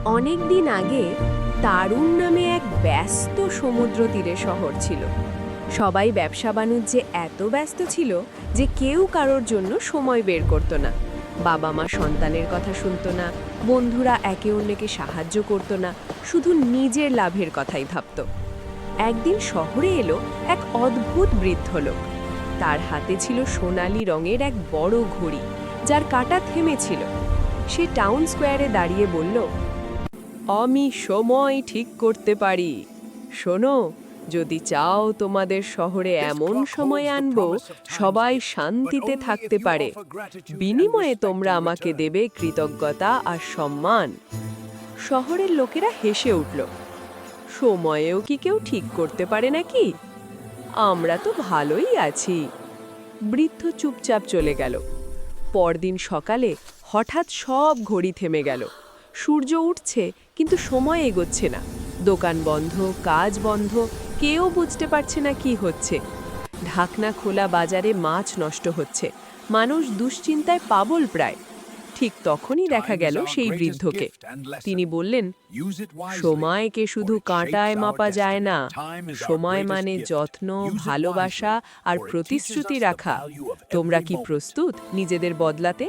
অনেক দিন আগে তারুণ নামে এক ব্যস্ত সমুদ্র তীরে শহর ছিল। সবাই ব্যবসা বাণিজ্যে এত ব্যস্ত ছিল যে কেউ কারোর জন্য সময় বের করত না। বাবা মা সন্তানের কথা শুনত না, বন্ধুরা একে অন্যকে সাহায্য করত না, শুধু নিজের লাভের কথাই ভাবত। একদিন শহরে এলো এক অদ্ভুত বৃদ্ধ লোক। তার হাতে ছিল সোনালী রঙের এক বড় ঘড়ি, যার কাঁটা থেমেছিল। সে টাউন স্কোয়ারে দাঁড়িয়ে বলল, আমি সময় ঠিক করতে পারি। শোনো, যদি চাও তোমাদের শহরে এমন সময় আনবো সবাই শান্তিতে থাকতে পারে, বিনিময়ে তোমরা আমাকে দেবে কৃতজ্ঞতা আর সম্মান। শহরের লোকেরা হেসে উঠল। সময়েও কি কেউ ঠিক করতে পারে নাকি? আমরা তো ভালোই আছি। বৃদ্ধ চুপচাপ চলে গেল। পরদিন সকালে হঠাৎ সব ঘড়ি থেমে গেল। সূর্য উঠছে কিন্তু সময় এগোচ্ছে না। দোকান বন্ধ, কাজ বন্ধ, কেউ বুঝতে পারছে না কি হচ্ছে। ঢাকনা খোলা বাজারে মাছ নষ্ট হচ্ছে, মানুষ দুশ্চিন্তায় পাগল প্রায়। ঠিক তখনই দেখা গেল সেই বৃদ্ধকে। তিনি বললেন, সময়কে শুধু কাঁটায় মাপা যায় না, সময় মানে যত্ন, ভালোবাসা আর প্রতিশ্রুতি রাখা। তোমরা কি প্রস্তুত নিজেদের বদলাতে?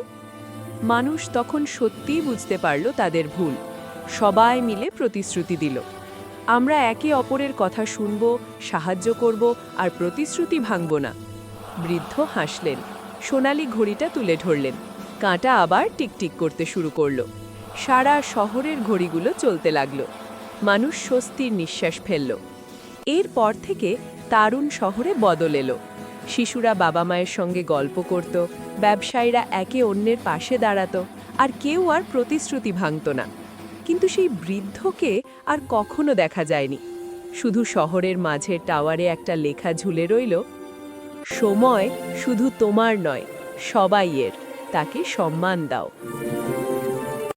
মানুষ তখন সত্যিই বুঝতে পারল তাদের ভুল। সবাই মিলে প্রতিশ্রুতি দিল, আমরা একে অপরের কথা শুনব, সাহায্য করব আর প্রতিশ্রুতি ভাঙব না। বৃদ্ধ হাসলেন, সোনালী ঘড়িটা তুলে ধরলেন। কাঁটা আবার টিকটিক করতে শুরু করলো। সারা শহরের ঘড়িগুলো চলতে লাগলো। মানুষ স্বস্তির নিঃশ্বাস ফেলল। এরপর থেকে তারুণ শহরে বদল এলো। শিশুরা বাবা মায়ের সঙ্গে গল্প করত, ব্যবসায়ীরা একে অন্যের পাশে দাঁড়াতো, আর কেউ আর প্রতিশ্রুতি ভাঙত না। কিন্তু সেই বৃদ্ধকে আর কখনো দেখা যায়নি। শুধু শহরের মাঝের টাওয়ারে একটা লেখা ঝুলে রইল, সময় শুধু তোমার নয়, সবাইয়ের, তাকে সম্মান দাও।